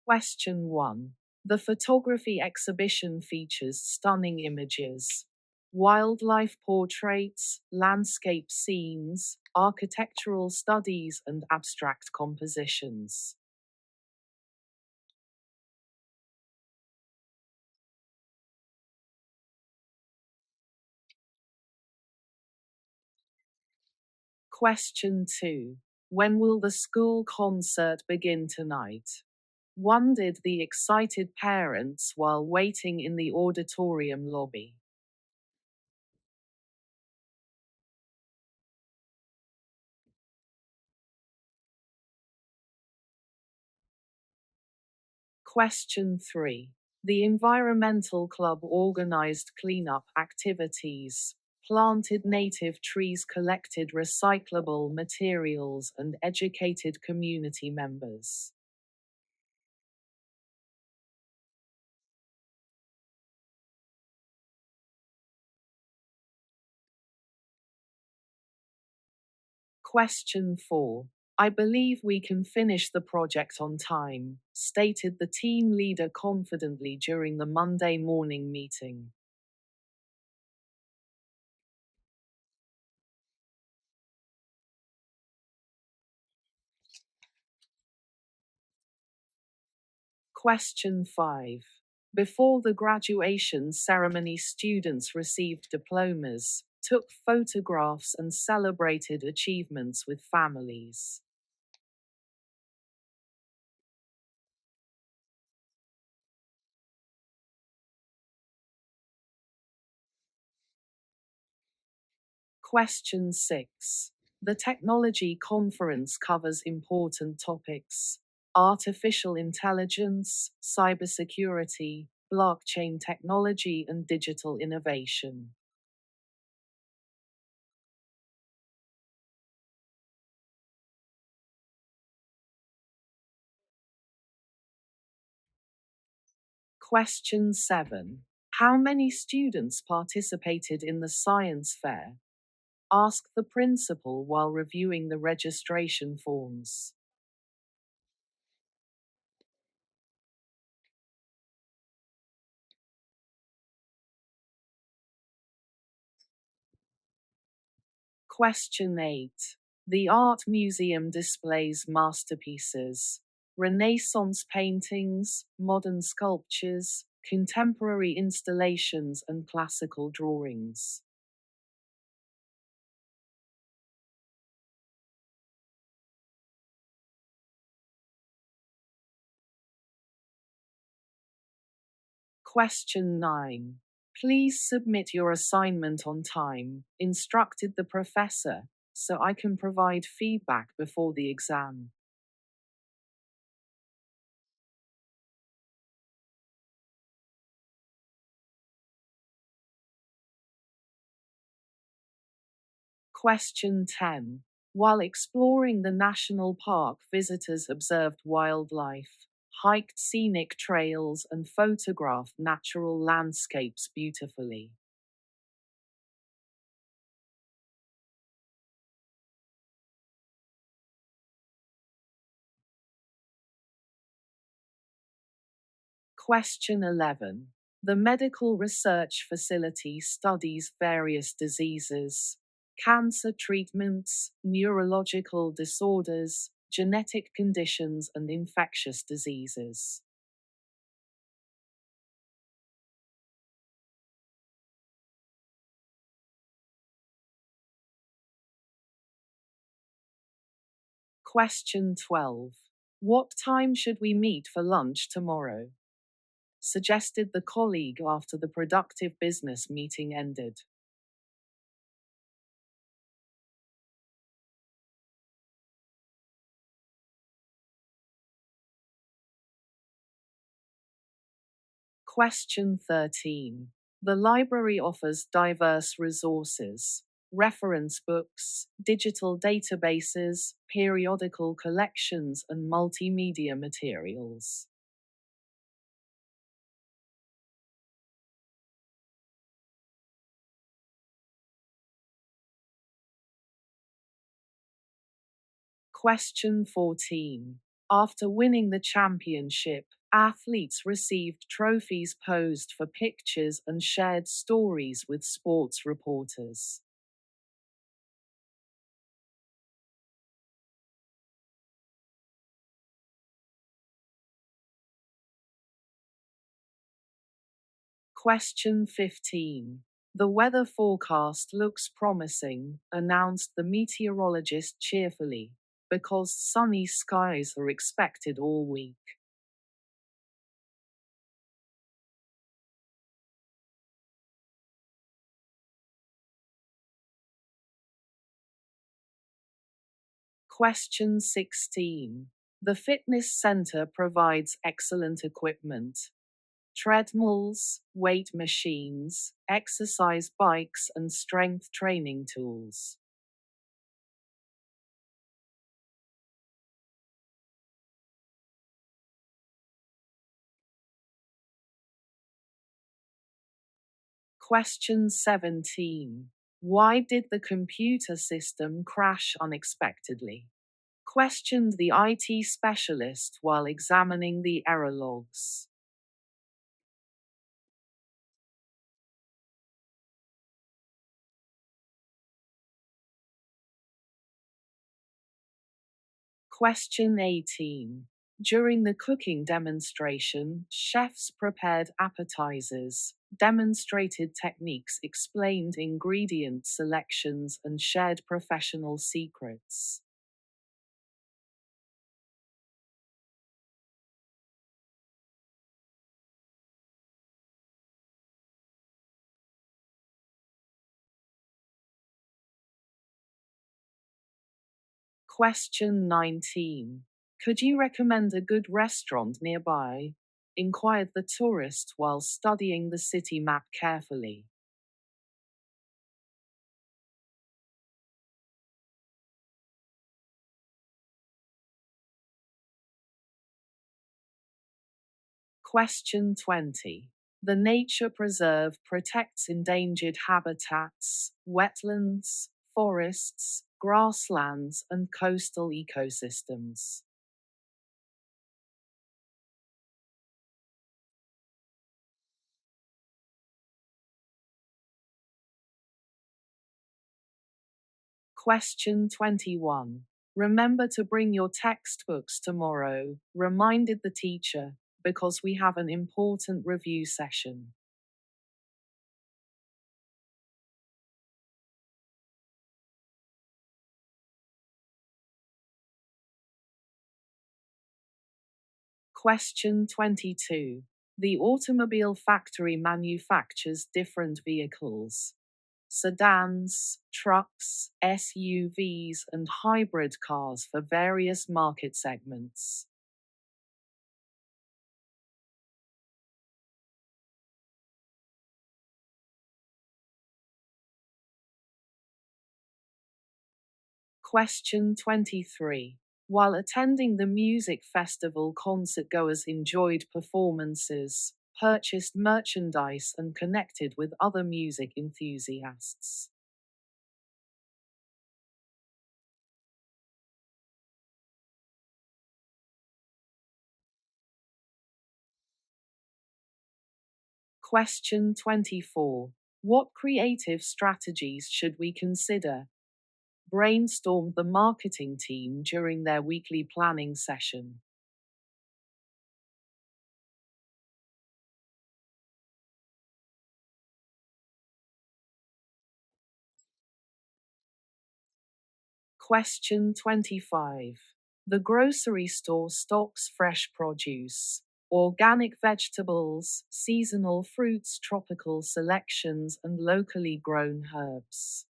Question 1. The photography exhibition features stunning images, wildlife portraits, landscape scenes, architectural studies, and abstract compositions. Question 2. When will the school concert begin tonight? Wondered the excited parents while waiting in the auditorium lobby. Question 3. The environmental club organized cleanup activities, planted native trees, collected recyclable materials, and educated community members. Question 4. I believe we can finish the project on time, stated the team leader confidently during the Monday morning meeting. Question 5. Before the graduation ceremony, students received diplomas, took photographs, and celebrated achievements with families. Question 6. The technology conference covers important topics: artificial intelligence, cybersecurity, blockchain technology, and digital innovation. Question 7. How many students participated in the science fair? Ask the principal while reviewing the registration forms. Question 8. The art museum displays masterpieces, Renaissance paintings, modern sculptures, contemporary installations, and classical drawings. Question 9. Please submit your assignment on time, instructed the professor, so I can provide feedback before the exam. Question 10. While exploring the national park, visitors observed wildlife, hiked scenic trails, and photographed natural landscapes beautifully. Question 11. The medical research facility studies various diseases, cancer treatments, neurological disorders, genetic conditions, and infectious diseases. Question 12. What time should we meet for lunch tomorrow? Suggested the colleague after the productive business meeting ended. Question 13. The library offers diverse resources, reference books, digital databases, periodical collections, and multimedia materials. Question 14. After winning the championship, Athletes received trophies posed for pictures and shared stories with sports reporters. Question 15. The weather forecast looks promising, announced the meteorologist cheerfully, because sunny skies are expected all week. Question 16. The fitness center provides excellent equipment. Treadmills, weight machines, exercise bikes, and strength training tools. Question 17. Why did the computer system crash unexpectedly? Questioned the IT specialist while examining the error logs. Question 18. During the cooking demonstration, chefs prepared appetizers, demonstrated techniques, explained ingredient selections, and shared professional secrets. Question 19. Could you recommend a good restaurant nearby? Inquired the tourist while studying the city map carefully. Question 20. The nature preserve protects endangered habitats, wetlands, forests, grasslands, and coastal ecosystems. Question 21. Remember to bring your textbooks tomorrow, reminded the teacher, because we have an important review session. Question 22. The automobile factory manufactures different vehicles: sedans, trucks, SUVs, and hybrid cars for various market segments. Question 23. While attending the music festival, concertgoers enjoyed performances, purchased merchandise, and connected with other music enthusiasts. Question 24. What creative strategies should we consider? Brainstormed the marketing team during their weekly planning session. Question 25. The grocery store stocks fresh produce, organic vegetables, seasonal fruits, tropical selections, and locally grown herbs.